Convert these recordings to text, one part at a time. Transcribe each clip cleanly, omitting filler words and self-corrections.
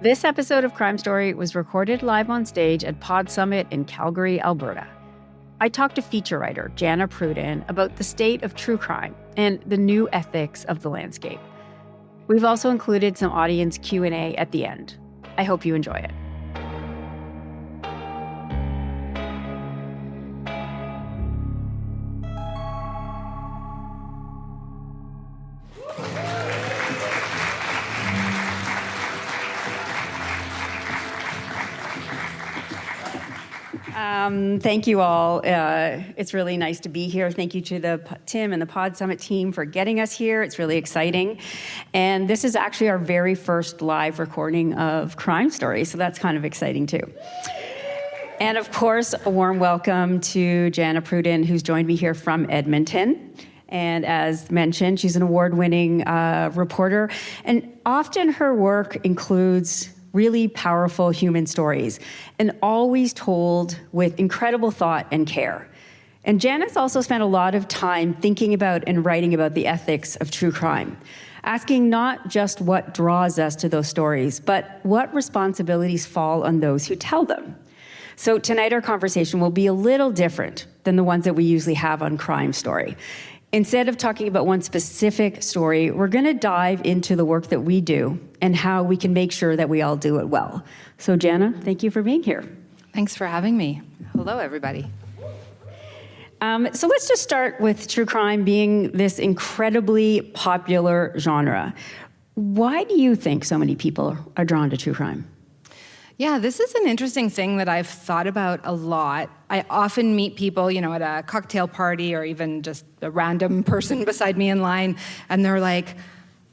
This episode of Crime Story was recorded live on stage at PodSummit in Calgary, Alberta. I talked to feature writer Jana Pruden about the state of true crime and the new ethics of the landscape. We've also included some audience Q&A at the end. I hope you enjoy it. Thank you all. It's really nice to be here. Thank you to Tim and the PodSummit team for getting us here. It's really exciting. And this is actually our very first live recording of Crime Story, so that's kind of exciting too. And of course, a warm welcome to Jana Pruden, who's joined me here from Edmonton. And as mentioned, she's an award-winning reporter. And often her work includes really powerful human stories, and always told with incredible thought and care. And Jana's also spent a lot of time thinking about and writing about the ethics of true crime, asking not just what draws us to those stories, but what responsibilities fall on those who tell them. So tonight our conversation will be a little different than the ones that we usually have on Crime Story. Instead of talking about one specific story, we're going to dive into the work that we do and how we can make sure that we all do it well. So Jana, thank you for being here. Thanks for having me. Hello, everybody. So let's just start with true crime being this incredibly popular genre. Why do you think so many people are drawn to true crime? Yeah, this is an interesting thing that I've thought about a lot. I often meet people, at a cocktail party or even just a random person beside me in line, and they're like,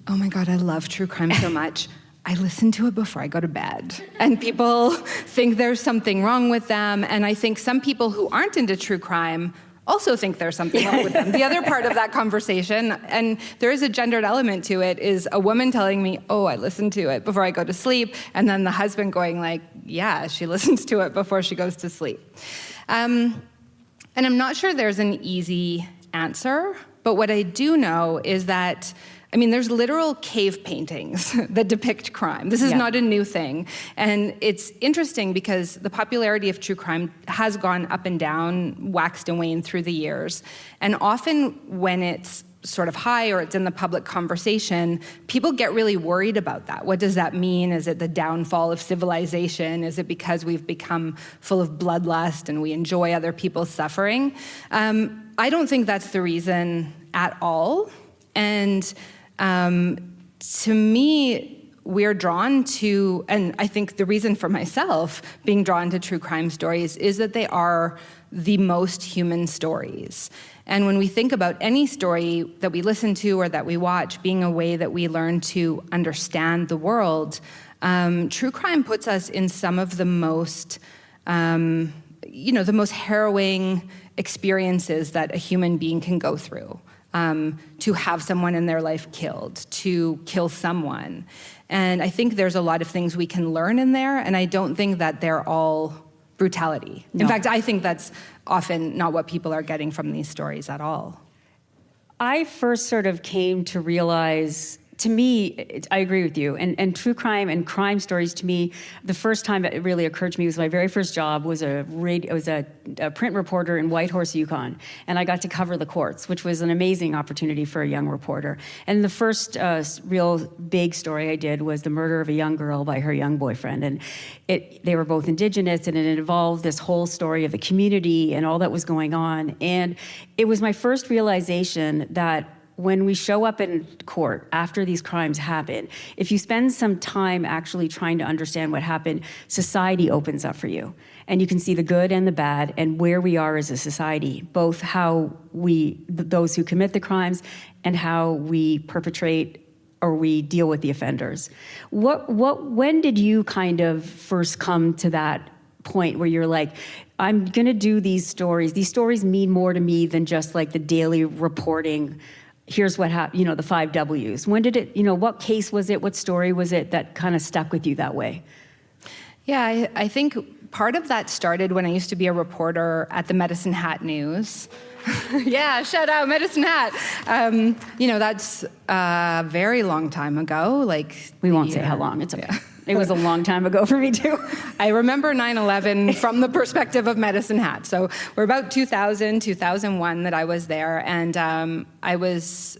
oh my God, I love true crime so much. I listen to it before I go to bed. And people think there's something wrong with them, and I think some people who aren't into true crime also think there's something wrong with them. The other part of that conversation, and there is a gendered element to it, is a woman telling me, oh, I listen to it before I go to sleep, and then the husband going like, yeah, she listens to it before she goes to sleep. And I'm not sure there's an easy answer, but what I do know is that there's literal cave paintings that depict crime. This is not a new thing. And it's interesting because the popularity of true crime has gone up and down, waxed and waned through the years. And often when it's sort of high or it's in the public conversation, people get really worried about that. What does that mean? Is it the downfall of civilization? Is it because we've become full of bloodlust and we enjoy other people's suffering? I don't think that's the reason at all. And to me, we're drawn to, and I think the reason for myself being drawn to true crime stories is that they are the most human stories. And when we think about any story that we listen to or that we watch being a way that we learn to understand the world, true crime puts us in some of the most, the most harrowing experiences that a human being can go through. To have someone in their life killed, to kill someone. And I think there's a lot of things we can learn in there, and I don't think that they're all brutality. No. In fact, I think that's often not what people are getting from these stories at all. I first sort of came to realize, to me, I agree with you, and true crime and crime stories, to me, the first time it really occurred to me was my very first job was a print reporter in Whitehorse, Yukon, and I got to cover the courts, which was an amazing opportunity for a young reporter. And the first real big story I did was the murder of a young girl by her young boyfriend, and they were both Indigenous, and it involved this whole story of the community and all that was going on. And it was my first realization that when we show up in court after these crimes happen, if you spend some time actually trying to understand what happened, society opens up for you. And you can see the good and the bad and where we are as a society, both how those who commit the crimes and how we perpetrate or we deal with the offenders. When did you kind of first come to that point where you're like, I'm gonna do these stories. These stories mean more to me than just like the daily reporting. Here's what happened, the 5 W's. When did it, what case was it? What story was it that kind of stuck with you that way? Yeah, I think part of that started when I used to be a reporter at the Medicine Hat News. Yeah, shout out Medicine Hat. That's a very long time ago. We won't say how long, it's okay. It was a long time ago for me too. I remember 9/11 from the perspective of Medicine Hat. So we're about 2000, 2001 that I was there, and I was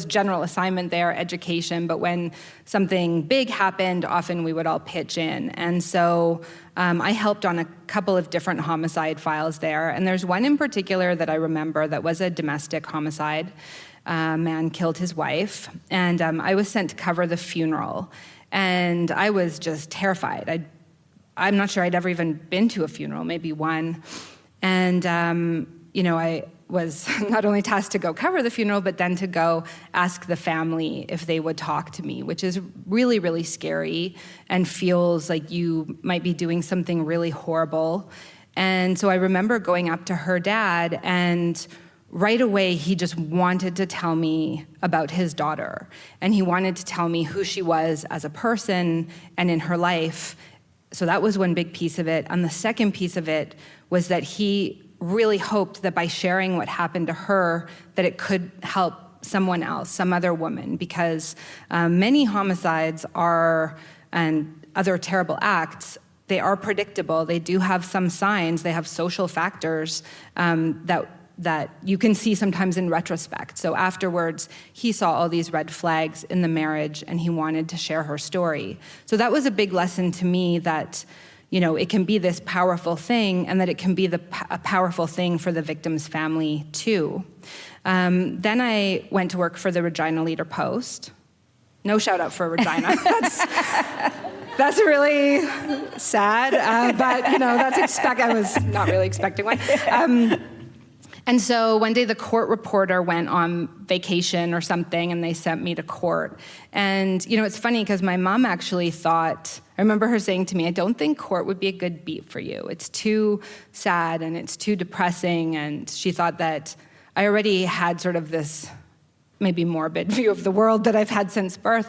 general assignment there, education. But when something big happened, often we would all pitch in, and so I helped on a couple of different homicide files there. And there's one in particular that I remember that was a domestic homicide. A man killed his wife, and I was sent to cover the funeral. And I was just terrified. I'm not sure I'd ever even been to a funeral, maybe one. And, I was not only tasked to go cover the funeral, but then to go ask the family if they would talk to me, which is really, really scary and feels like you might be doing something really horrible. And so I remember going up to her dad, and right away, he just wanted to tell me about his daughter. And he wanted to tell me who she was as a person and in her life. So that was one big piece of it. And the second piece of it was that he really hoped that by sharing what happened to her, that it could help someone else, some other woman, because many homicides and other terrible acts, they are predictable. They do have some signs. They have social factors that you can see sometimes in retrospect. So afterwards, he saw all these red flags in the marriage, and he wanted to share her story. So that was a big lesson to me that, it can be this powerful thing, and that it can be a powerful thing for the victim's family too. Then I went to work for the Regina Leader Post. No shout out for Regina. That's really sad, but I was not really expecting one. And so one day the court reporter went on vacation or something, and they sent me to court. And, it's funny because my mom actually thought, I remember her saying to me, I don't think court would be a good beat for you. It's too sad and it's too depressing. And she thought that I already had sort of this maybe morbid view of the world that I've had since birth.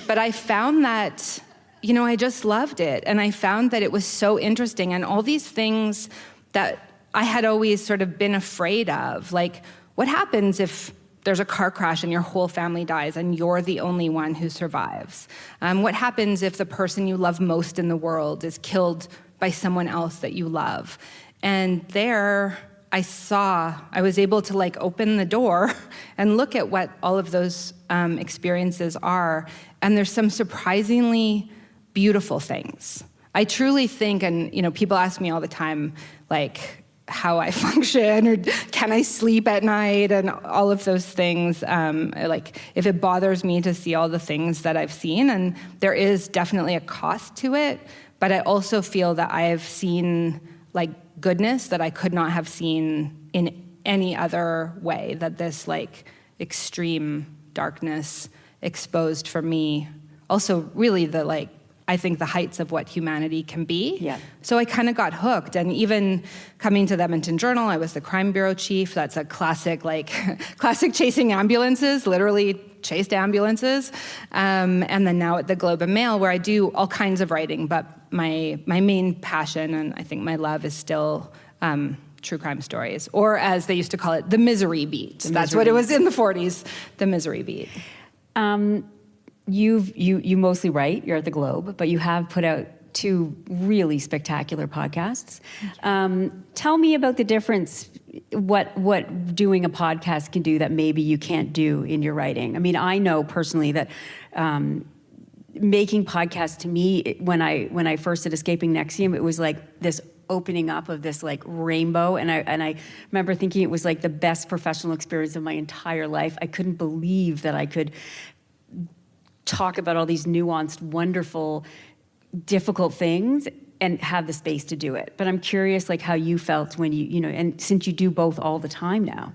But I found that, I just loved it. And I found that it was so interesting. And all these things that I had always sort of been afraid of, like, what happens if there's a car crash and your whole family dies and you're the only one who survives? What happens if the person you love most in the world is killed by someone else that you love? And there I was able to open the door and look at what all of those experiences are. And there's some surprisingly beautiful things. I truly think, and people ask me all the time, how I function, or can I sleep at night, and all of those things. If it bothers me to see all the things that I've seen, and there is definitely a cost to it, but I also feel that I have seen goodness that I could not have seen in any other way, that this extreme darkness exposed for me. Also, really I think the heights of what humanity can be. Yeah. So I kind of got hooked. And even coming to the Edmonton Journal, I was the crime bureau chief. That's a classic chasing ambulances, literally chased ambulances. And then now at the Globe and Mail, where I do all kinds of writing, but my main passion, and I think my love, is still true crime stories, or as they used to call it, the misery beat. That's what it was in the 40s, the misery beat. You mostly write, you're at the Globe, but you have put out 2 really spectacular podcasts. Tell me about the difference, what doing a podcast can do that maybe you can't do in your writing. I mean, I know personally that making podcasts, to me, when I first did Escaping Nexium, it was like this opening up of this rainbow, and I remember thinking it was the best professional experience of my entire life. I couldn't believe that I could talk about all these nuanced, wonderful, difficult things and have the space to do it. But I'm curious how you felt when and since you do both all the time now.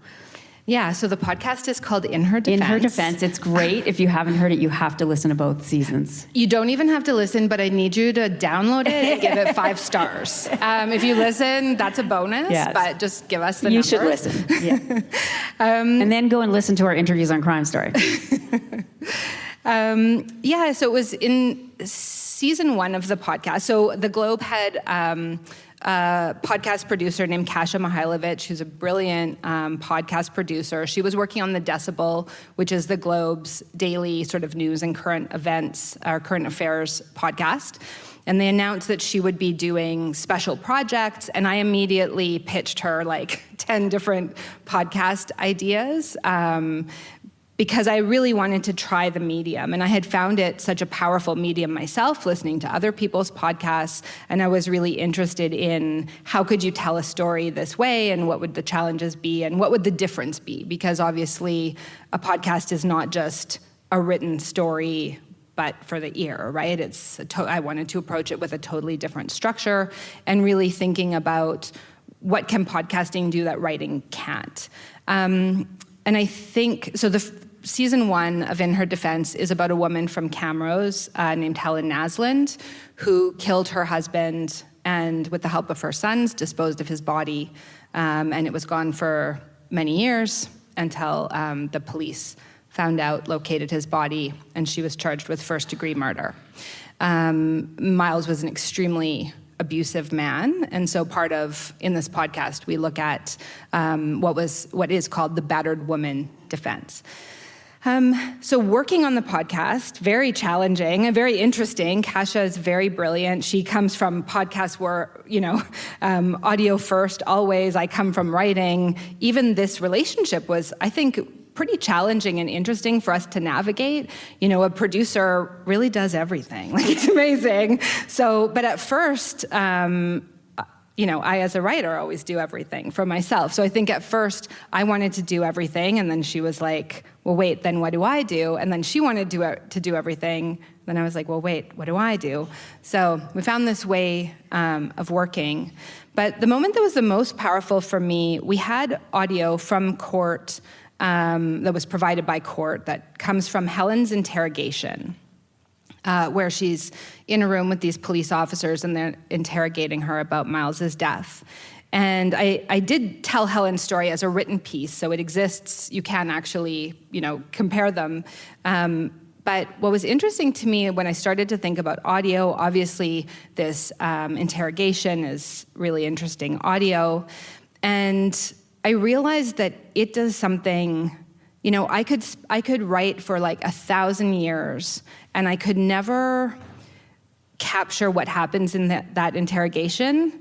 Yeah, so the podcast is called In Her Defense. In Her Defense. It's great. If you haven't heard it, you have to listen to both seasons. You don't even have to llisten, but I need you to download it and give it 5 stars. If you listen, that's a bonus, yes. But just give us the numbers. You should listen, yeah. And then go and listen to our interviews on Crime Story. So it was in season 1 of the podcast. So the Globe had podcast producer named Kasia Mihailovich, who's a brilliant podcast producer. She was working on The Decibel, which is the Globe's daily sort of news and current events, or current affairs podcast. And they announced that she would be doing special projects, and I immediately pitched her like 10 different podcast ideas because I really wanted to try the medium. And I had found it such a powerful medium myself, listening to other people's podcasts, and I was really interested in how could you tell a story this way, and what would the challenges be, and what would the difference be? Because obviously a podcast is not just a written story but for the ear, right? I wanted to approach it with a totally different structure and really thinking about what can podcasting do that writing can't. And I think, so season 1 of In Her Defense is about a woman from Camrose named Helen Naslund, who killed her husband and with the help of her sons disposed of his body. And it was gone for many years until the police found out, located his body, and she was charged with first-degree murder. Miles was an extremely abusive man, and so in this podcast, we look at what is called the battered woman defense. So working on the podcast, very challenging and very interesting. Kasia is very brilliant. She comes from podcasts where, audio first, always. I come from writing. Even this relationship was, I think, pretty challenging and interesting for us to navigate. A producer really does everything. Like, it's amazing. But at first, I, as a writer, always do everything for myself. So I think at first I wanted to do everything, and then she was like, well, wait, then what do I do? And then she wanted to do everything. Then I was like, well, wait, what do I do? So we found this way of working. But the moment that was the most powerful for me, we had audio from court that was provided by court that comes from Helen's interrogation, where she's in a room with these police officers and they're interrogating her about Miles's death. And I did tell Helen's story as a written piece, so it exists. You can actually, compare them. But what was interesting to me when I started to think about audio, obviously this interrogation is really interesting audio, and I realized that it does something, I could write for like 1,000 years, and I could never capture what happens in that interrogation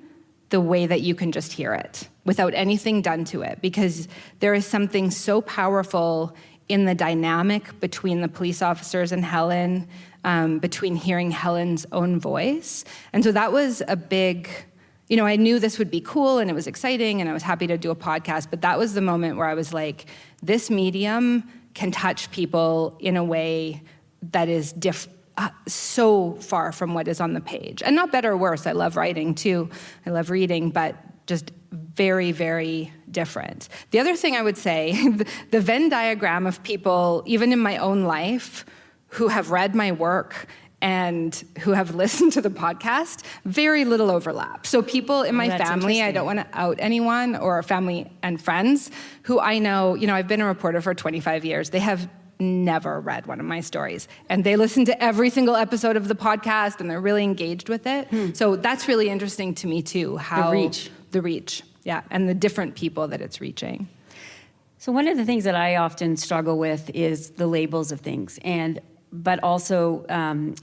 the way that you can just hear it without anything done to it, because there is something so powerful in the dynamic between the police officers and Helen, between hearing Helen's own voice. And so that was a big, I knew this would be cool and it was exciting and I was happy to do a podcast, but that was the moment where I was like, this medium can touch people in a way that is so far from what is on the page. And not better or worse, I love writing too, I love reading, but just very, very different. The other thing I would say, the Venn diagram of people, even in my own life, who have read my work and who have listened to the podcast, very little overlap. So people in my family, I don't want to out anyone, or family and friends who I know, I've been a reporter for 25 years. They have never read one of my stories. And they listen to every single episode of the podcast and they're really engaged with it. So that's really interesting to me too, how the reach, yeah, and the different people that it's reaching. So one of the things that I often struggle with is the labels of things, but also,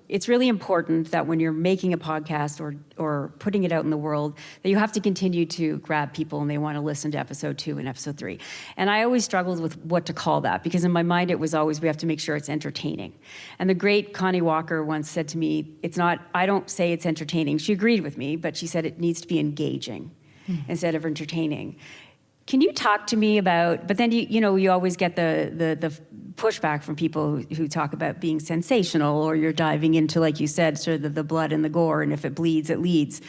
it's really important that when you're making a podcast or putting it out in the world, that you have to continue to grab people and they want to listen to episode 2 and episode 3. And I always struggled with what to call that, because in my mind it was always, we have to make sure it's entertaining. And the great Connie Walker once said to me, I don't say it's entertaining. She agreed with me, but she said it needs to be engaging instead of entertaining. Can you talk to me about, but then you always get the pushback from people who talk about being sensational, or you're diving into, like you said, sort of the blood and the gore, and if it bleeds, it leads.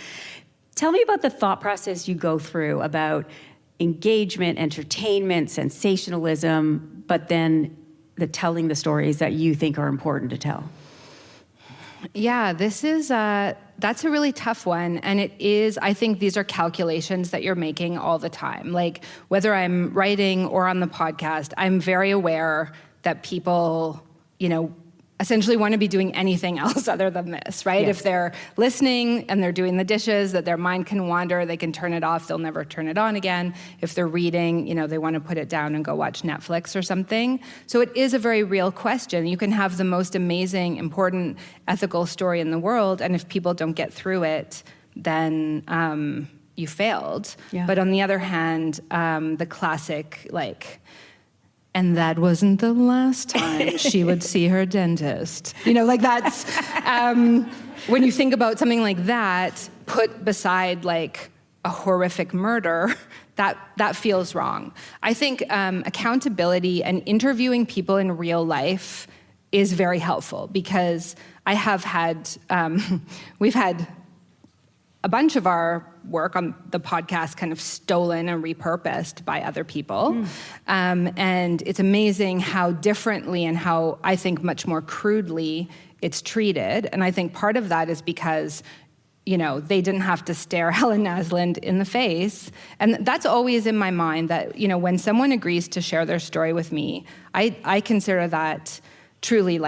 Tell me about the thought process you go through about engagement, entertainment, sensationalism, but then telling the stories that you think are important to tell. Yeah, that's a really tough one. And it is, I think these are calculations that you're making all the time. Like, whether I'm writing or on the podcast, I'm very aware that people, essentially want to be doing anything else other than this, right? Yes. If they're listening and they're doing the dishes, that their mind can wander, they can turn it off, they'll never turn it on again. If they're reading, they want to put it down and go watch Netflix or something. So it is a very real question. You can have the most amazing, important, ethical story in the world, and if people don't get through it, then you failed. Yeah. But on the other hand, the classic, and that wasn't the last time she would see her dentist. That's, when you think about something like that, put beside a horrific murder, that feels wrong. I think accountability and interviewing people in real life is very helpful, because I have had, we've had a bunch of our work on the podcast kind of stolen and repurposed by other people. And it's amazing how differently and how, I think, much more crudely it's treated. And I think part of that is because, they didn't have to stare Helen Naslund in the face. And that's always in my mind, that, when someone agrees to share their story with me, I consider that truly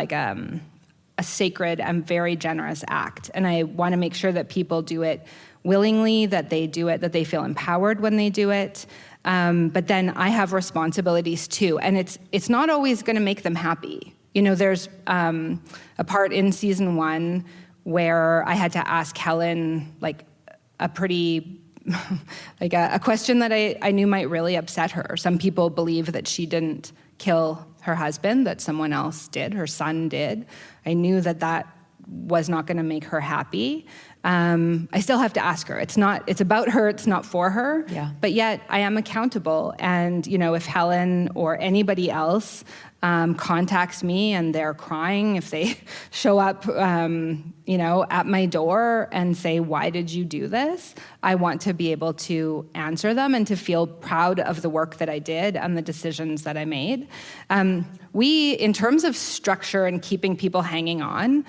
a sacred and very generous act. And I want to make sure that people do it willingly, that they do it, that they feel empowered when they do it. But then I have responsibilities too. And it's not always going to make them happy. There's a part in season 1 where I had to ask Helen a pretty a question that I knew might really upset her. Some people believe that she didn't kill her husband, that someone else did, her son did. I knew that was not going to make her happy. I still have to ask her. It's about her, it's not for her. Yeah. But yet I am accountable. And, if Helen or anybody else contacts me and they're crying, if they show up, at my door and say, "Why did you do this?" I want to be able to answer them and to feel proud of the work that I did and the decisions that I made. We, in terms of structure and keeping people hanging on,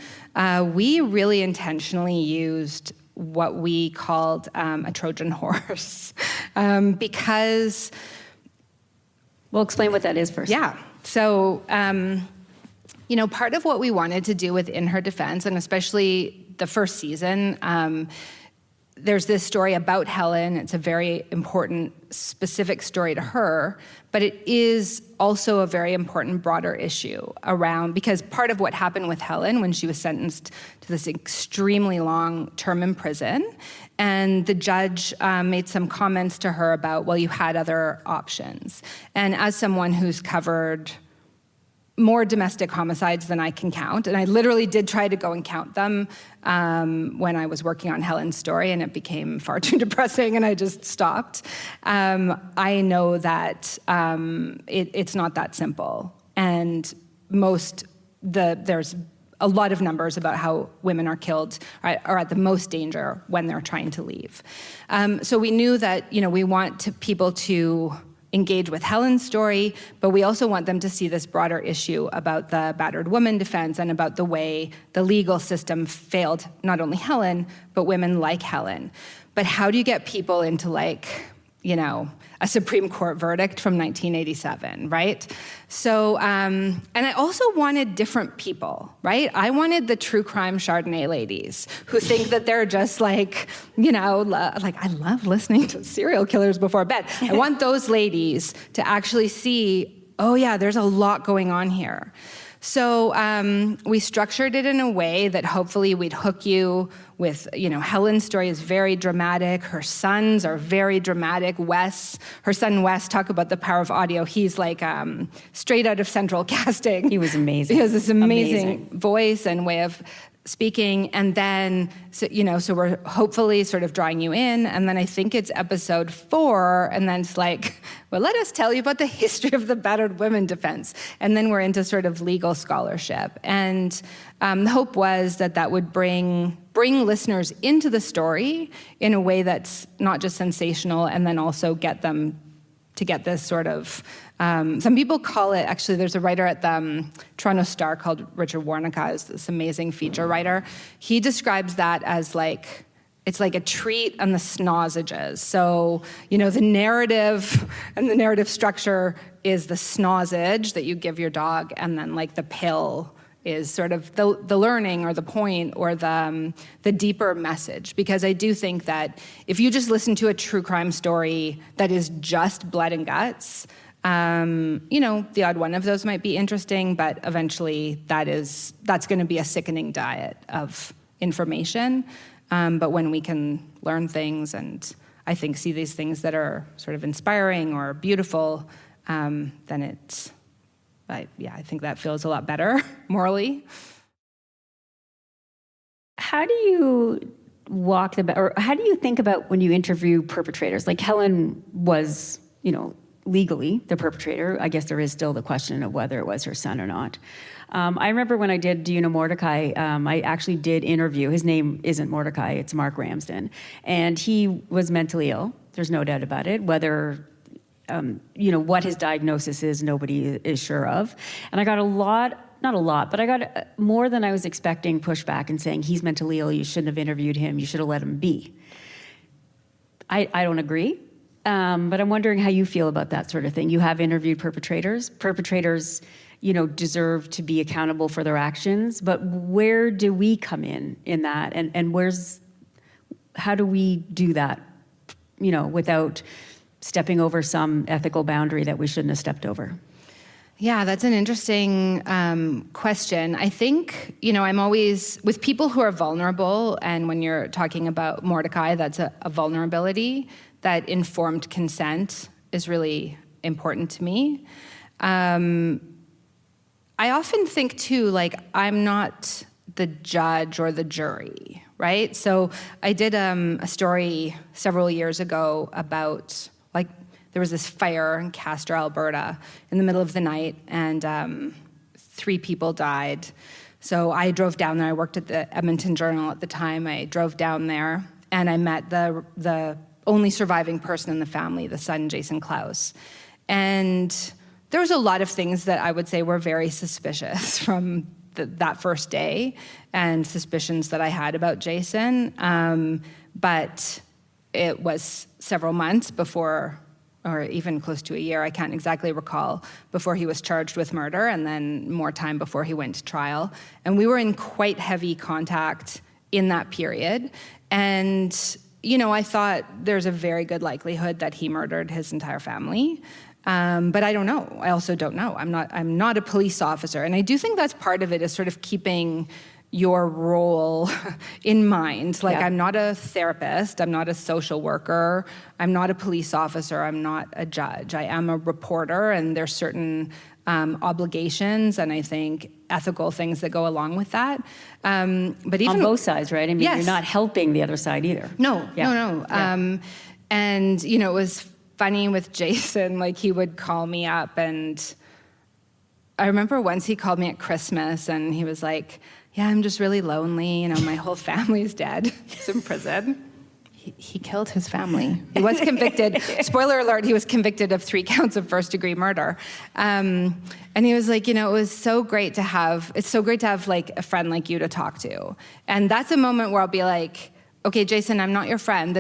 we really intentionally used what we called a Trojan horse, because... Well, explain what that is first. Yeah. So, part of what we wanted to do with In Her Defense, and especially the first season, there's this story about Helen. It's a very important, specific story to her, but it is also a very important broader issue because part of what happened with Helen when she was sentenced to this extremely long term in prison, and the judge made some comments to her about, well, you had other options. And as someone who's covered more domestic homicides than I can count, and I literally did try to go and count them when I was working on Helen's story, and it became far too depressing, and I just stopped. I know that it's not that simple, and there's a lot of numbers about how women are killed, are at the most danger when they're trying to leave. So we knew that we want people to engage with Helen's story, but we also want them to see this broader issue about the battered woman defense and about the way the legal system failed not only Helen, but women like Helen. But how do you get people into a Supreme Court verdict from 1987, right? So, and I also wanted different people, right? I wanted the true crime Chardonnay ladies who think that they're just I love listening to serial killers before bed. I want those ladies to actually see, oh yeah, there's a lot going on here. So we structured it in a way that hopefully we'd hook you with, Helen's story is very dramatic. Her sons are very dramatic. Her son Wes, talk about the power of audio. He's straight out of Central Casting. He was amazing. He has this amazing voice and way of speaking. And then, so we're hopefully sort of drawing you in. And then I think it's episode 4. And then it's well, let us tell you about the history of the battered women defense. And then we're into sort of legal scholarship. And the hope was that would bring listeners into the story in a way that's not just sensational, and then also get them to get this sort of, some people call it, actually there's a writer at the Toronto Star called Richard Warnicka, who's this amazing feature writer. He describes that as it's like a treat on the snozzages. So, the narrative and the narrative structure is the snozzage that you give your dog, and then the pill is sort of the learning or the point or the deeper message. Because I do think that if you just listen to a true crime story that is just blood and guts, the odd one of those might be interesting, but eventually that's going to be a sickening diet of information. But when we can learn things and I think see these things that are sort of inspiring or beautiful, then I think that feels a lot better morally. How do you how do you think about when you interview perpetrators? Like Helen was, legally the perpetrator. I guess there is still the question of whether it was her son or not. I remember when I did Do You Know Mordecai, I actually did interview, his name isn't Mordecai, it's Mark Ramsden, and he was mentally ill, there's no doubt about it. Whether, what his diagnosis is, nobody is sure of. And I got not a lot, but I got more than I was expecting pushback and saying, he's mentally ill, you shouldn't have interviewed him, you should have let him be. I don't agree. But I'm wondering how you feel about that sort of thing. You have interviewed perpetrators. Perpetrators, deserve to be accountable for their actions. But where do we come in that? And how do we do that, without stepping over some ethical boundary that we shouldn't have stepped over? Yeah, that's an interesting question. I think, I'm always, with people who are vulnerable, and when you're talking about Mordecai, that's a vulnerability, that informed consent is really important to me. I often think, too, I'm not the judge or the jury, right? So I did a story several years ago about, there was this fire in Castor, Alberta, in the middle of the night, and 3 people died. So I drove down there. I worked at the Edmonton Journal at the time. I drove down there, and I met the only surviving person in the family, the son, Jason Klaus. And there was a lot of things that I would say were very suspicious from that first day, and suspicions that I had about Jason. But it was several months before, or even close to a year, I can't exactly recall, before he was charged with murder, and then more time before he went to trial. And we were in quite heavy contact in that period. And, I thought there's a very good likelihood that he murdered his entire family. But I don't know. I also don't know. I'm not a police officer. And I do think that's part of it, is sort of keeping your role in mind. I'm not a therapist, I'm not a social worker, I'm not a police officer, I'm not a judge. I am a reporter, and there's certain obligations and I think ethical things that go along with that. But even on both sides, right? I mean, yes. You're not helping the other side either. No. Yeah. And it was funny with Jason, he would call me up, and I remember once he called me at Christmas, and he was like, yeah, I'm just really lonely. My whole family's dead. He's in prison. He killed his family. He was convicted. Spoiler alert, he was convicted of 3 counts of first-degree murder. And he was like, it was so great to have, it's so great to have, a friend like you to talk to. And that's a moment where I'll be like, okay, Jason, I'm not your friend.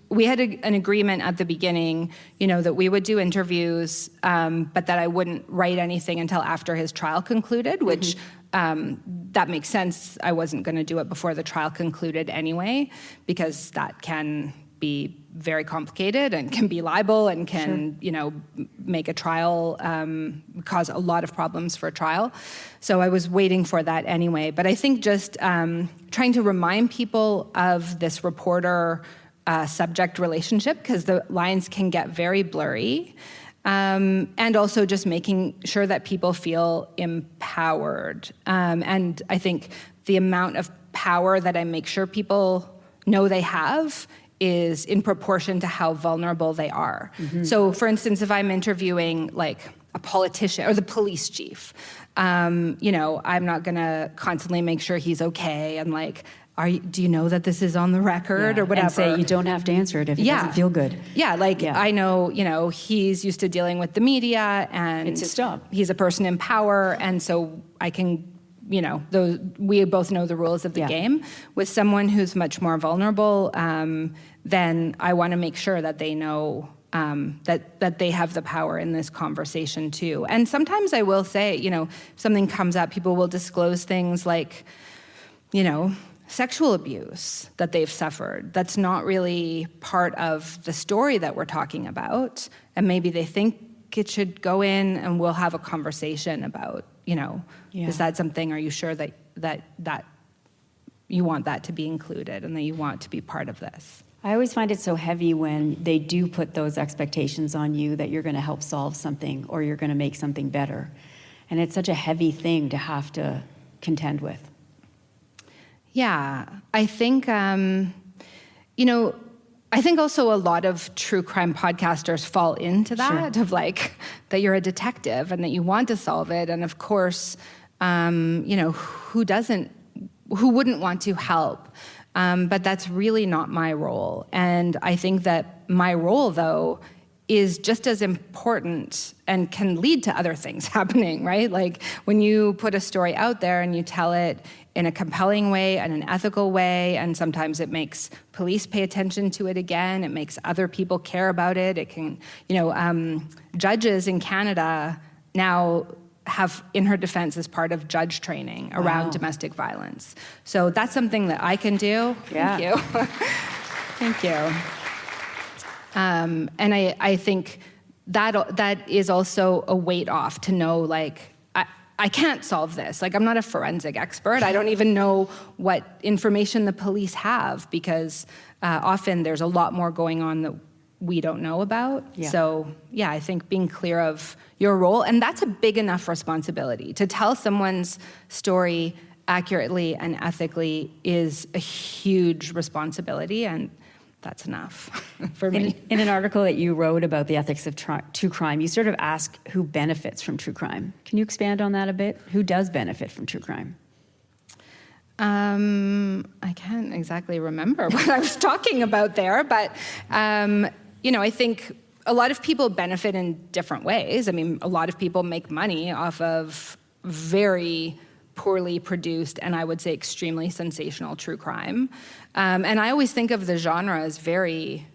We had an agreement at the beginning, that we would do interviews, but that I wouldn't write anything until after his trial concluded, which that makes sense. I wasn't going to do it before the trial concluded anyway, because that can be very complicated and can be libel and can, make a trial, cause a lot of problems for a trial. So I was waiting for that anyway. But I think just trying to remind people of this reporter subject relationship, because the lines can get very blurry. And also just making sure that people feel empowered. And I think the amount of power that I make sure people know they have is in proportion to how vulnerable they are. Mm-hmm. So for instance, if I'm interviewing a politician or the police chief, I'm not gonna constantly make sure he's okay and do you know that this is on the record or whatever? And say you don't have to answer it if it doesn't feel good. Yeah, I know, he's used to dealing with the media, and it's his job. He's a person in power, and so I can, we both know the rules of the game. With someone who's much more vulnerable, then I want to make sure that they know that they have the power in this conversation too. And sometimes I will say, if something comes up, people will disclose things like, sexual abuse that they've suffered. That's not really part of the story that we're talking about. And maybe they think it should go in, and we'll have a conversation about, is that something, are you sure that you want that to be included and that you want to be part of this? I always find it so heavy when they do put those expectations on you that you're going to help solve something or you're going to make something better. And it's such a heavy thing to have to contend with. Yeah, I think, I think also a lot of true crime podcasters fall into that, of like, that you're a detective and that you want to solve it. And of course, who wouldn't want to help? But that's really not my role. And I think that my role, though, is just as important and can lead to other things happening, right? Like when you put a story out there and you tell it in a compelling way and an ethical way, and sometimes it makes police pay attention to it again, it makes other people care about it. It can, judges in Canada now have in her defense as part of judge training around domestic violence. So that's something that I can do. Yeah. Thank you. Thank you. And I think that is also a weight off to know, like, I can't solve this. Like, I'm not a forensic expert. I don't even know what information the police have, because often there's a lot more going on that we don't know about. Yeah. So, yeah, I think being clear of your role, and that's a big enough responsibility. To tell someone's story accurately and ethically is a huge responsibility, and that's enough for me. In an article that you wrote about the ethics of true crime, you sort of ask who benefits from true crime. Can you expand on that a bit? Who does benefit from true crime? I can't exactly remember what I was talking about there, but I think a lot of people benefit in different ways. I mean, a lot of people make money off of very poorly produced and I would say extremely sensational true crime. And I always think of the genre as very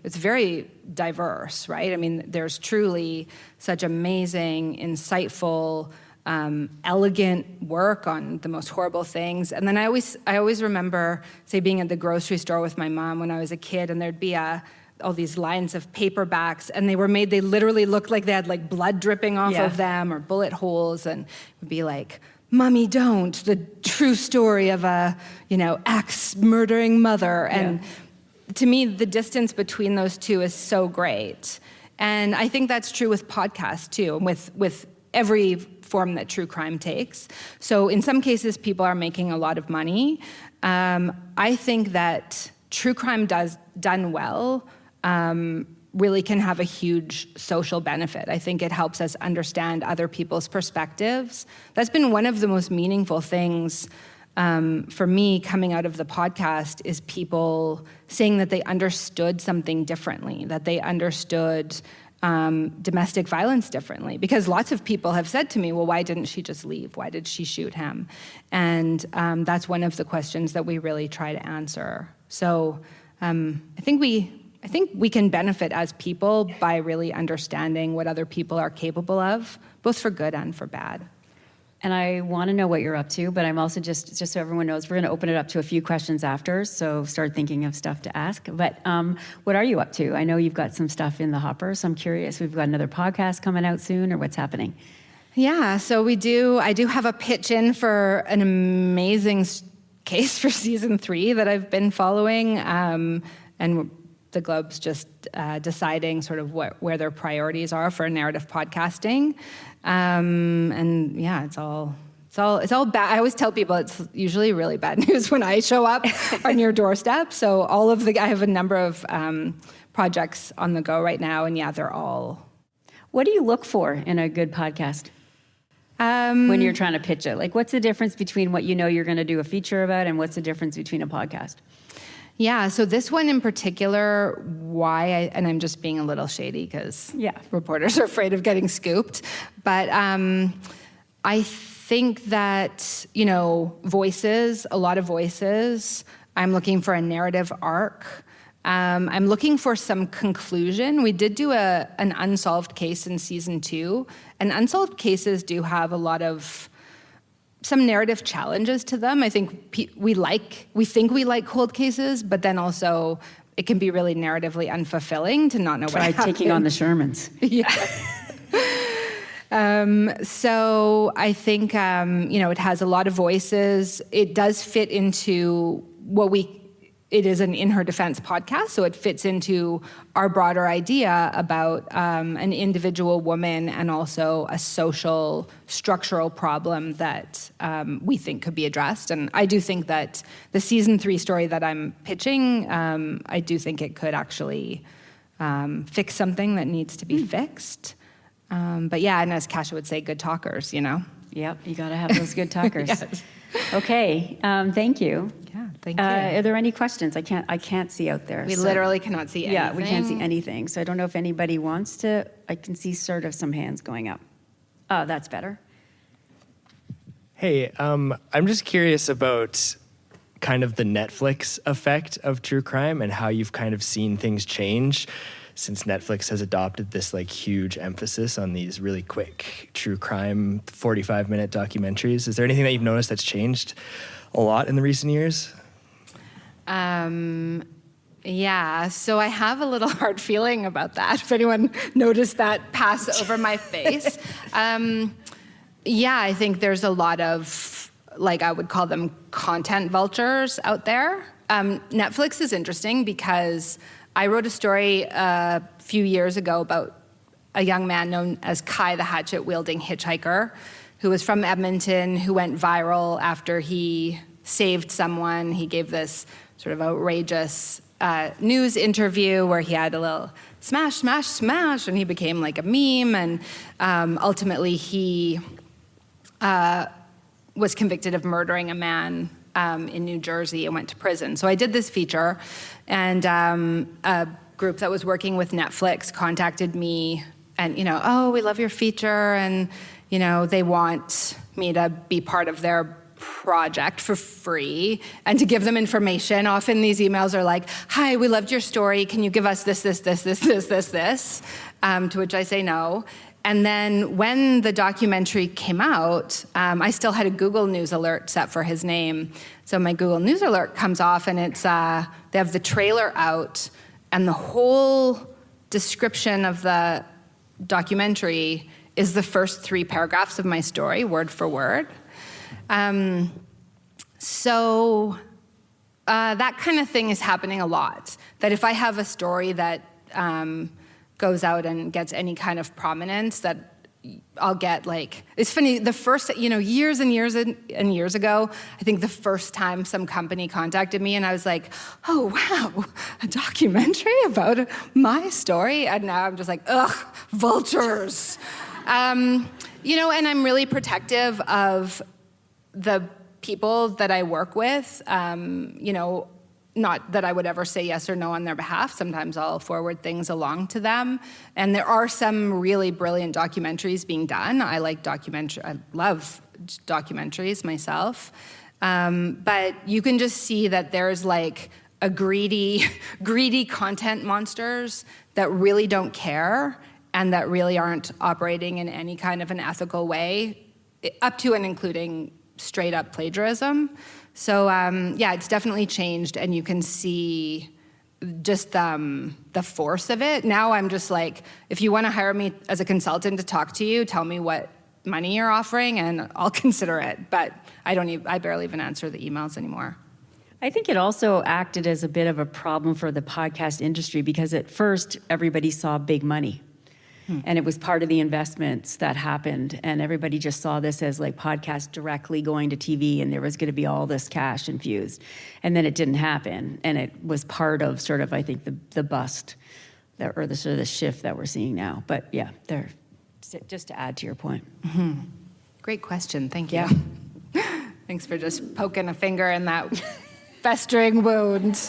diverse, right? I mean, there's truly such amazing, insightful, elegant work on the most horrible things. And then I always remember, say, being at the grocery store with my mom when I was a kid, and there'd be all these lines of paperbacks, and they literally looked like they had like blood dripping off of them or bullet holes, and it would be like, "Mommy, don't," the true story of a, axe murdering mother. And to me, the distance between those two is so great. And I think that's true with podcasts too, with every form that true crime takes. So in some cases, people are making a lot of money. I think that true crime done well, really can have a huge social benefit. I think it helps us understand other people's perspectives. That's been one of the most meaningful things for me coming out of the podcast, is people saying that they understood something differently, that they understood domestic violence differently. Because lots of people have said to me, well, why didn't she just leave? Why did she shoot him? And that's one of the questions that we really try to answer. So I think we can benefit as people by really understanding what other people are capable of, both for good and for bad. And I want to know what you're up to, but I'm also just so everyone knows, we're going to open it up to a few questions after, so start thinking of stuff to ask. But what are you up to? I know you've got some stuff in the hopper, so I'm curious. We've got another podcast coming out soon, or what's happening? Yeah, so I do have a pitch in for an amazing case for season 3 that I've been following, and the Globe's just deciding sort of where their priorities are for narrative podcasting. And yeah, it's all bad. I always tell people it's usually really bad news when I show up on your doorstep. So I have a number of projects on the go right now, and yeah, they're all. What do you look for in a good podcast? When you're trying to pitch it, like, what's the difference between what you're going to do a feature about, and what's the difference between a podcast? Yeah, so this one in particular, and I'm just being a little shady because reporters are afraid of getting scooped, but I think that, voices, a lot of voices, I'm looking for a narrative arc. I'm looking for some conclusion. We did do an unsolved case in season 2, and unsolved cases do have a lot of some narrative challenges to them. I think we think we like cold cases, but then also it can be really narratively unfulfilling to not know what happened. Try taking on the Shermans. Yeah. So I think, it has a lot of voices. It does fit into it is an In Her Defense podcast, so it fits into our broader idea about an individual woman and also a social structural problem that we think could be addressed. And I do think that the season 3 story that I'm pitching, I do think it could actually fix something that needs to be fixed. But yeah, and as Kasia would say, good talkers, Yep, you got to have those good talkers. Yes. Okay, thank you. Yeah, thank you. Are there any questions? I can't see out there. We literally cannot see anything. Yeah, we can't see anything. So I don't know if anybody wants to. I can see sort of some hands going up. Oh, that's better. Hey, I'm just curious about kind of the Netflix effect of true crime and how you've kind of seen things change since Netflix has adopted this like huge emphasis on these really quick true crime 45-minute documentaries. Is there anything that you've noticed that's changed a lot in the recent years? Yeah, so I have a little hard feeling about that, if anyone noticed that pass over my face. Yeah, I think there's a lot of, I would call them content vultures out there. Netflix is interesting because I wrote a story a few years ago about a young man known as Kai the hatchet-wielding hitchhiker who was from Edmonton, who went viral after he saved someone. He gave this sort of outrageous news interview where he had a little smash, smash, smash, and he became like a meme. And ultimately, he was convicted of murdering a man in New Jersey and went to prison. So I did this feature, and a group that was working with Netflix contacted me and, oh, we love your feature, and, they want me to be part of their project for free and to give them information. Often these emails are like, hi, we loved your story. Can you give us this, this? To which I say no. And then when the documentary came out, I still had a Google News alert set for his name. So my Google News alert comes off, and it's they have the trailer out, and the whole description of the documentary is the first 3 paragraphs of my story, word for word. So that kind of thing is happening a lot. That if I have a story that goes out and gets any kind of prominence, that I'll get it's funny, the first, years and years and years ago, I think the first time some company contacted me and I was like, oh, wow, a documentary about my story? And now I'm just like, ugh, vultures. And I'm really protective of the people that I work with, not that I would ever say yes or no on their behalf. Sometimes I'll forward things along to them. And there are some really brilliant documentaries being done. I love documentaries myself. But you can just see that there's a greedy content monsters that really don't care and that really aren't operating in any kind of an ethical way, up to and including straight up plagiarism. So it's definitely changed, and you can see just the force of it. Now I'm just if you want to hire me as a consultant to talk to you, tell me what money you're offering, and I'll consider it. But I barely even answer the emails anymore. I think it also acted as a bit of a problem for the podcast industry because at first everybody saw big money. And it was part of the investments that happened. And everybody just saw this as podcasts directly going to TV, and there was going to be all this cash infused. And then it didn't happen. And it was part of sort of, I think, the bust or the sort of the shift that we're seeing now. But yeah, just to add to your point. Mm-hmm. Great question. Thank you. Yeah. Thanks for just poking a finger in that festering wound.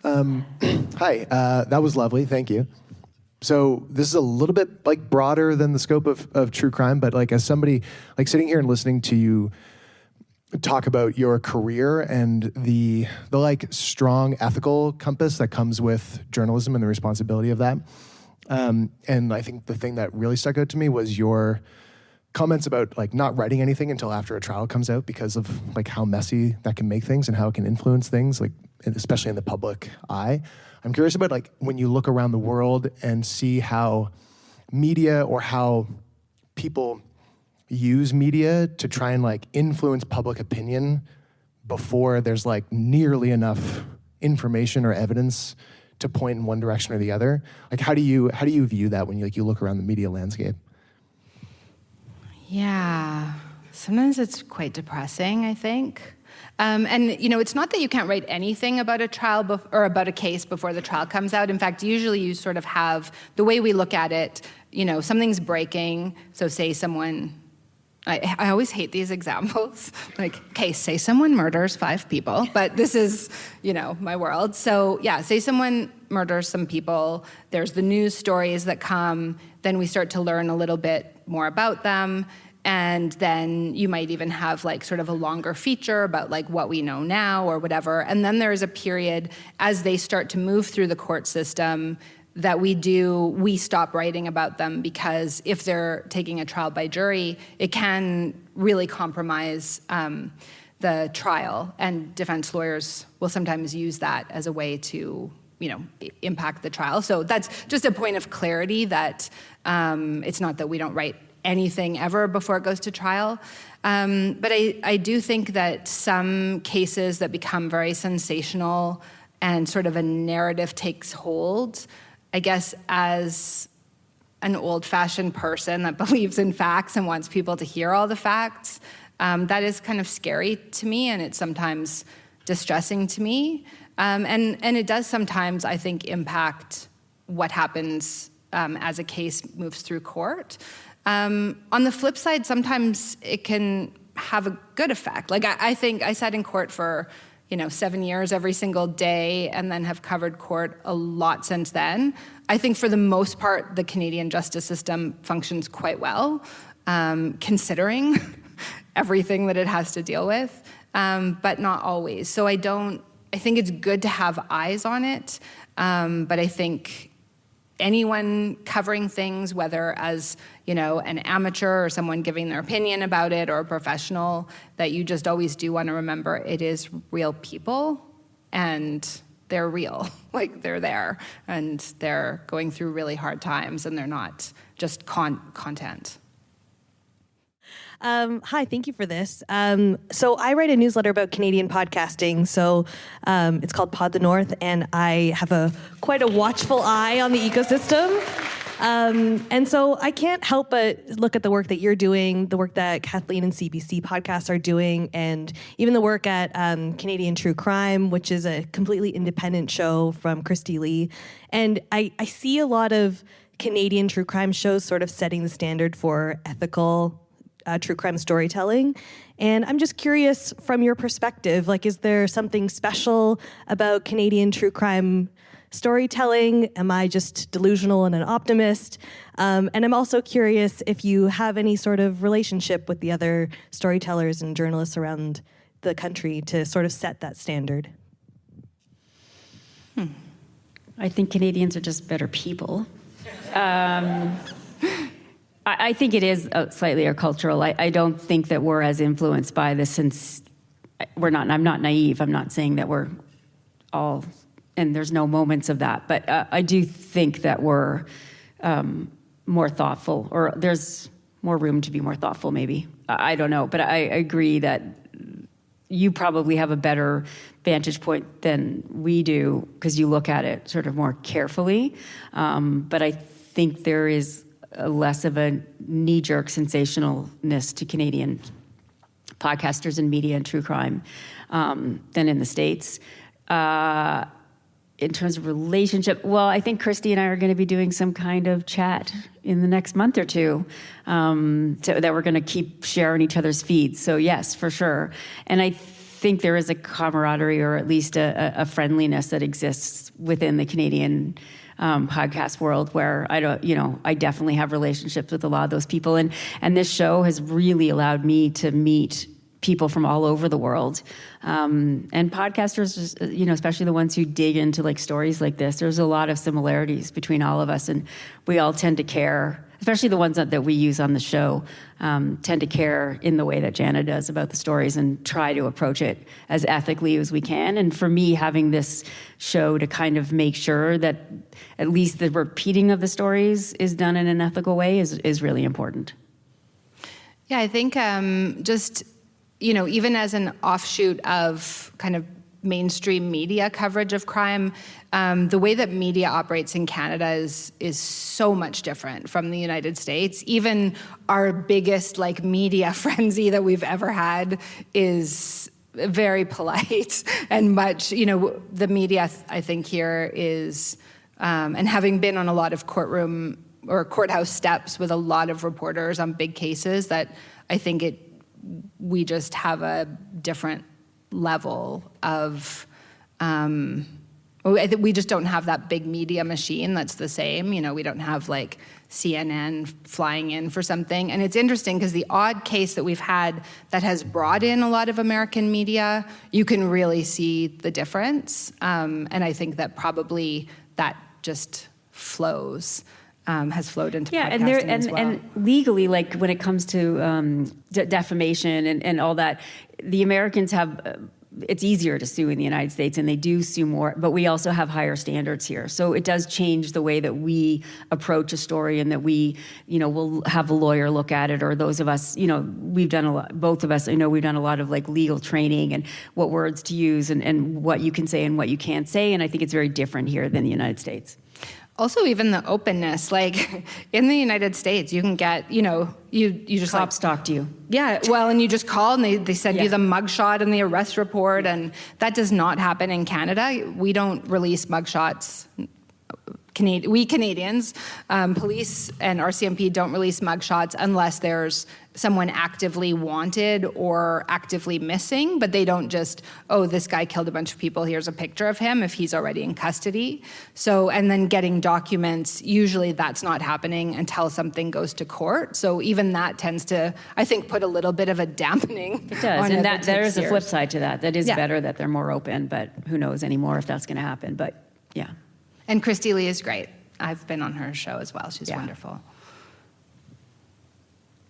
Hi, that was lovely. Thank you. So this is a little bit broader than the scope of true crime, but as somebody sitting here and listening to you talk about your career and the like strong ethical compass that comes with journalism and the responsibility of that. And I think the thing that really stuck out to me was your comments about like not writing anything until after a trial comes out because of like how messy that can make things and how it can influence things, like especially in the public eye. I'm curious about like when you look around the world and see how media or how people use media to try and like influence public opinion before there's like nearly enough information or evidence to point in one direction or the other. Like how do you view that when you look around the media landscape? Yeah, sometimes it's quite depressing, I think. And, you know, it's not that you can't write anything about a trial or about a case before the trial comes out. In fact, usually you sort of have, the way we look at it, you know, something's breaking, so say someone, I always hate these examples, like, okay, say someone murders 5 people, but this is, you know, my world. So yeah, say someone murders some people, there's the news stories that come, then we start to learn a little bit more about them, and then you might even have like sort of a longer feature about like what we know now or whatever, and then there's a period as they start to move through the court system that we stop writing about them, because if they're taking a trial by jury, it can really compromise the trial, and defense lawyers will sometimes use that as a way to, you know, impact the trial. So that's just a point of clarity that it's not that we don't write anything ever before it goes to trial. But I do think that some cases that become very sensational and sort of a narrative takes hold, I guess as an old-fashioned person that believes in facts and wants people to hear all the facts, that is kind of scary to me, and it's sometimes distressing to me. And it does sometimes, I think, impact what happens as a case moves through court. On the flip side, sometimes it can have a good effect. Like I think I sat in court for 7 years every single day, and then have covered court a lot since then. I think for the most part, the Canadian justice system functions quite well, considering everything that it has to deal with, but not always. So I think it's good to have eyes on it, but I think anyone covering things, whether as an amateur or someone giving their opinion about it or a professional, that you just always do want to remember it is real people, and they're real. Like, they're there, and they're going through really hard times, and they're not just content. Hi, thank you for this. So I write a newsletter about Canadian podcasting. So it's called Pod the North, and I have quite a watchful eye on the ecosystem. And so I can't help but look at the work that you're doing, the work that Kathleen and CBC podcasts are doing, and even the work at Canadian True Crime, which is a completely independent show from Christy Lee. And I see a lot of Canadian true crime shows sort of setting the standard for ethical true crime storytelling. And I'm just curious, from your perspective, like, is there something special about Canadian true crime storytelling? Am I just delusional and an optimist? And I'm also curious if you have any sort of relationship with the other storytellers and journalists around the country to sort of set that standard. I think Canadians are just better people. I think it is slightly cultural. I don't think that we're as influenced by this, since we're not. And I'm not naive. I'm not saying that we're all, and there's no moments of that. But I do think that we're more thoughtful, or there's more room to be more thoughtful, maybe. I don't know. But I agree that you probably have a better vantage point than we do, because you look at it sort of more carefully. But I think there is less of a knee-jerk sensationalness to Canadian podcasters and media and true crime than in the States. In terms of relationship, well, I think Christy and I are going to be doing some kind of chat in the next month or two, so that we're going to keep sharing each other's feeds. So yes, for sure. And I think there is a camaraderie, or at least a friendliness that exists within the Canadian podcast world, where I definitely have relationships with a lot of those people, and this show has really allowed me to meet people from all over the world. And podcasters, especially the ones who dig into like stories like this, there's a lot of similarities between all of us, and we all tend to care, especially the ones that we use on the show, tend to care in the way that Jana does about the stories and try to approach it as ethically as we can. And for me, having this show to kind of make sure that at least the repeating of the stories is done in an ethical way is really important. Yeah, I think just, even as an offshoot of kind of mainstream media coverage of crime, the way that media operates in Canada is so much different from the United States. Even our biggest media frenzy that we've ever had is very polite and much, the media I think here is, and having been on a lot of courtroom or courthouse steps with a lot of reporters on big cases, that I think we just have a different level of, we just don't have that big media machine that's the same. We don't have CNN flying in for something. And it's interesting because the odd case that we've had that has brought in a lot of American media, you can really see the difference. And I think that probably that just flows. Has flowed into podcasting as well. And legally, when it comes to defamation and all that, the Americans have, it's easier to sue in the United States, and they do sue more, but we also have higher standards here. So it does change the way that we approach a story, and that we, will have a lawyer look at it, or those of us, we've done a lot, both of us, we've done a lot of legal training and what words to use and what you can say and what you can't say. And I think it's very different here than the United States. Also, even the openness, in the United States, you can get, you just cops talk to you. Yeah, well, and you just call and they send you the mugshot and the arrest report, and that does not happen in Canada. We don't release mugshots. We Canadians, police and RCMP don't release mugshots unless there's someone actively wanted or actively missing, but they don't just, this guy killed a bunch of people, here's a picture of him, if he's already in custody. So, and then getting documents, usually that's not happening until something goes to court. So even that tends to, I think, put a little bit of a dampening. It does, on and it. there is a flip side to that. That is Yeah. better that they're more open, but who knows anymore if that's going to happen, but yeah. And Christy Lee is great. I've been on her show as well. She's wonderful.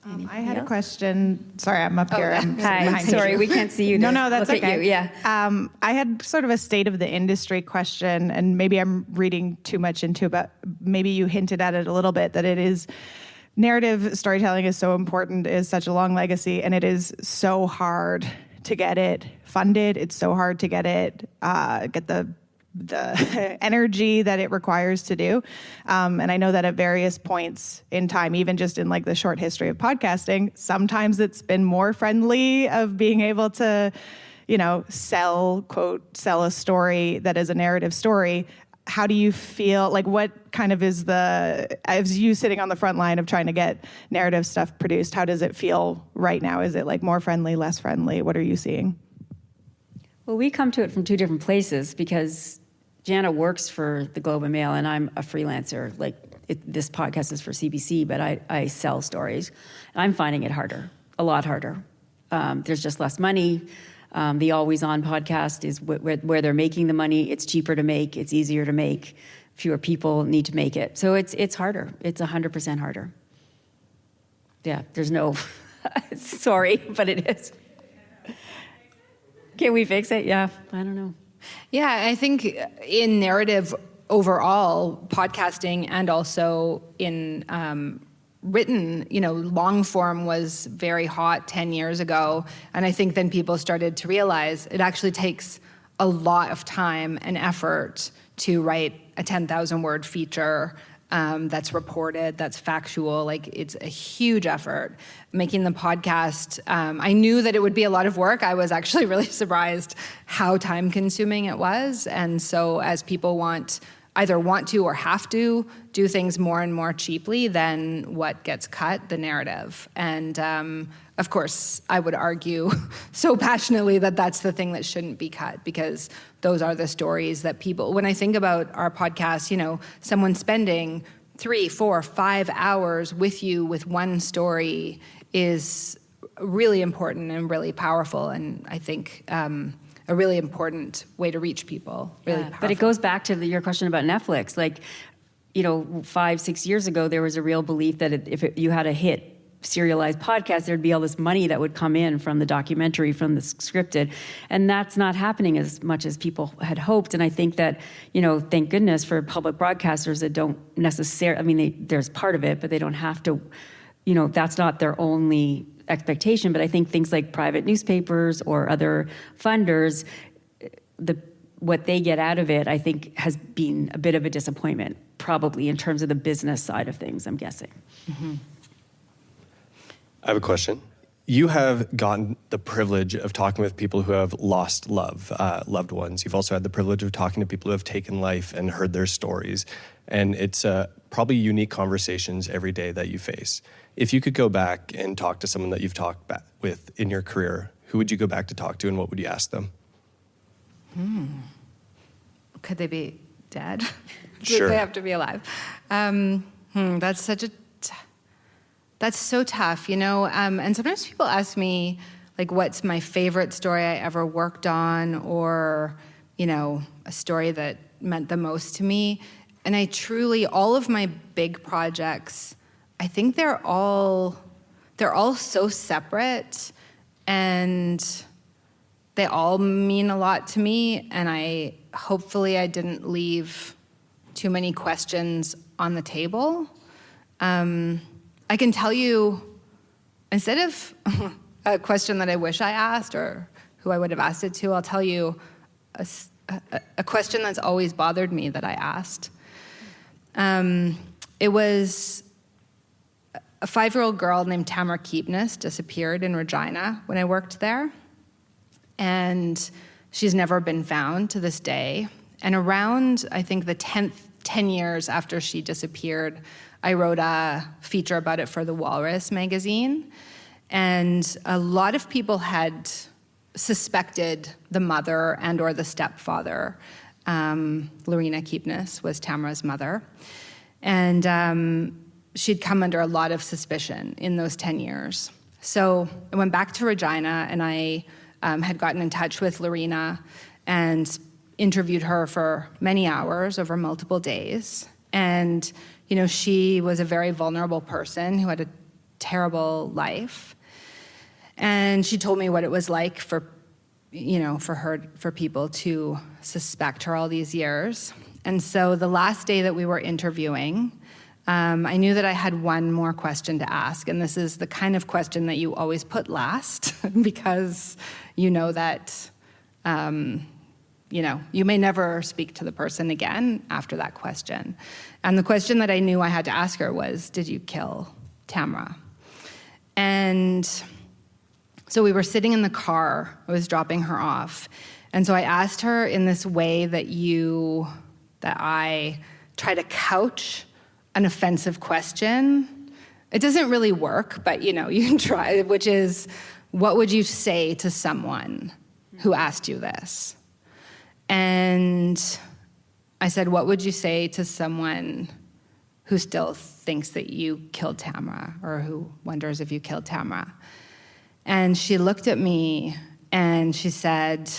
I had a question. Sorry, I'm up here. I'm Hi, behind sorry, you. we can't see you. No, that's Look okay. At you. Yeah. I had sort of a state of the industry question, and maybe I'm reading too much into it, but maybe you hinted at it a little bit, that it is, narrative storytelling is so important, is such a long legacy, and it is so hard to get it funded. It's so hard to get it, get the energy that it requires to do. And I know that at various points in time, even just in the short history of podcasting, sometimes it's been more friendly of being able to, sell a story that is a narrative story. How do you feel, what kind of is as you sitting on the front line of trying to get narrative stuff produced, how does it feel right now? Is it more friendly, less friendly? What are you seeing? Well, we come to it from two different places, because Jana works for the Globe and Mail, and I'm a freelancer. This podcast is for CBC, but I sell stories. And I'm finding it harder, a lot harder. There's just less money. The Always On podcast is where they're making the money. It's cheaper to make. It's easier to make. Fewer people need to make it. So it's harder. It's 100% harder. Yeah, there's no... Sorry, but it is. Can we fix it? Yeah, I don't know. Yeah, I think in narrative overall, podcasting and also in written, long form was very hot 10 years ago. And I think then people started to realize it actually takes a lot of time and effort to write a 10,000 word feature that's reported, that's factual. It's a huge effort. Making the podcast, I knew that it would be a lot of work. I was actually really surprised how time consuming it was. And so as people either want to or have to do things more and more cheaply, then what gets cut? The narrative. And of course, I would argue so passionately that that's the thing that shouldn't be cut, because those are the stories that people, when I think about our podcast, someone spending 3, 4, 5 hours with you with one story is really important and really powerful, and I think a really important way to reach people. Really powerful. But it goes back to your question about Netflix. Like, 5-6 years ago, there was a real belief that if you had a hit serialized podcast, there'd be all this money that would come in from the documentary, from the scripted, and that's not happening as much as people had hoped. And I think that, thank goodness for public broadcasters that don't necessarily, there's part of it, but they don't have to, that's not their only expectation. But I think things like private newspapers or other funders, what they get out of it, I think, has been a bit of a disappointment, probably in terms of the business side of things, I'm guessing. Mm-hmm. I have a question. You have gotten the privilege of talking with people who have lost loved ones. You've also had the privilege of talking to people who have taken life and heard their stories. And it's probably unique conversations every day that you face. If you could go back and talk to someone that you've talked with in your career, who would you go back to talk to and what would you ask them? Could they be dead? Sure. They have to be alive. That's so tough, and sometimes people ask me, like, what's my favorite story I ever worked on, or, a story that meant the most to me. And I truly, all of my big projects, I think they're all so separate, and they all mean a lot to me, and hopefully I didn't leave too many questions on the table. I can tell you, instead of a question that I wish I asked or who I would have asked it to, I'll tell you a question that's always bothered me that I asked. It was a 5-year-old girl named Tamara Keepness disappeared in Regina when I worked there. And she's never been found to this day. And around, I think, the 10 years after she disappeared, I wrote a feature about it for the Walrus magazine. And a lot of people had suspected the mother and or the stepfather. Lorena Keepness was Tamara's mother. And she'd come under a lot of suspicion in those 10 years. So I went back to Regina, and I had gotten in touch with Lorena and interviewed her for many hours over multiple days. And, she was a very vulnerable person who had a terrible life. And she told me what it was like for people to suspect her all these years. And so the last day that we were interviewing, I knew that I had one more question to ask, and this is the kind of question that you always put last because you know that, you may never speak to the person again after that question. And the question that I knew I had to ask her was, did you kill Tamara? And so we were sitting in the car. I was dropping her off. And so I asked her in this way that I try to couch an offensive question. It doesn't really work, but you can try, which is, what would you say to someone who asked you this? And I said, what would you say to someone who still thinks that you killed Tamara, or who wonders if you killed Tamara? And she looked at me and she said,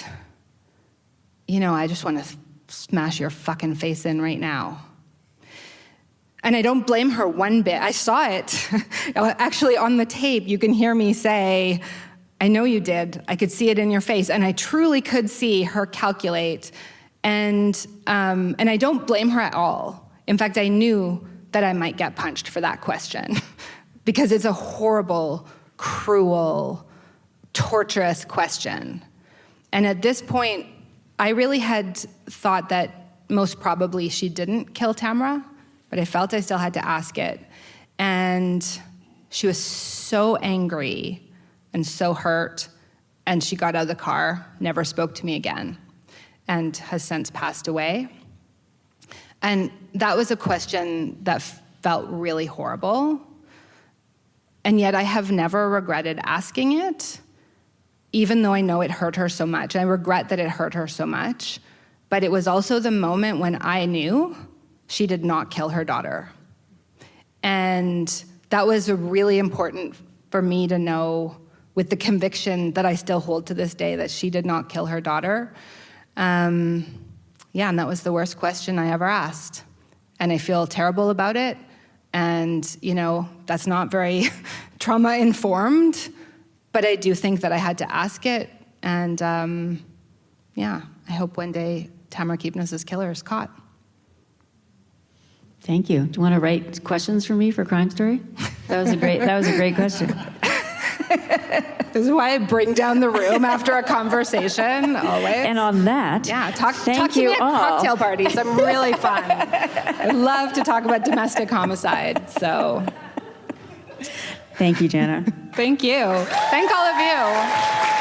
I just want to smash your fucking face in right now. And I don't blame her one bit. I saw it. Actually, on the tape, you can hear me say, I know you did. I could see it in your face. And I truly could see her calculate. And I don't blame her at all. In fact, I knew that I might get punched for that question because it's a horrible, cruel, torturous question. And at this point, I really had thought that most probably she didn't kill Tamara, but I felt I still had to ask it. And she was so angry and so hurt, and she got out of the car, never spoke to me again, and has since passed away. And that was a question that felt really horrible, and yet I have never regretted asking it, even though I know it hurt her so much. I regret that it hurt her so much, but it was also the moment when I knew she did not kill her daughter. And that was really important for me to know with the conviction that I still hold to this day that she did not kill her daughter. And that was the worst question I ever asked. And I feel terrible about it. And, that's not very trauma-informed, but I do think that I had to ask it. And, I hope one day Tamara Kipnis' killer is caught. Thank you. Do you want to write questions for me for Crime Story? That was a great question. This is why I bring down the room after a conversation, always. And on that, talk to me at cocktail parties. I'm really fun. I love to talk about domestic homicide, so. Thank you, Jana. Thank you. Thank all of you.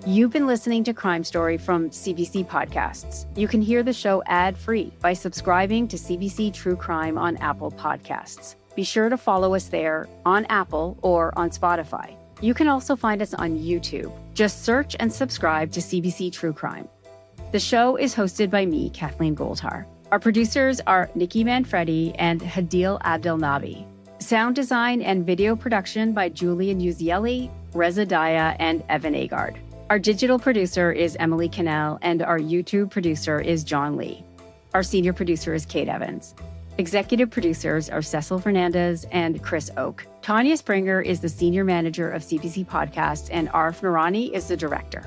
You've been listening to Crime Story from CBC Podcasts. You can hear the show ad-free by subscribing to CBC True Crime on Apple Podcasts. Be sure to follow us there on Apple or on Spotify. You can also find us on YouTube. Just search and subscribe to CBC True Crime. The show is hosted by me, Kathleen Goldhar. Our producers are Nikki Manfredi and Hadil Abdelnabi. Sound design and video production by Julian Uzielli, Reza Daya, and Evan Agard. Our digital producer is Emily Cannell, and our YouTube producer is John Lee. Our senior producer is Kate Evans. Executive producers are Cecil Fernandez and Chris Oak. Tanya Springer is the senior manager of CBC Podcasts, and Arf Narani is the director.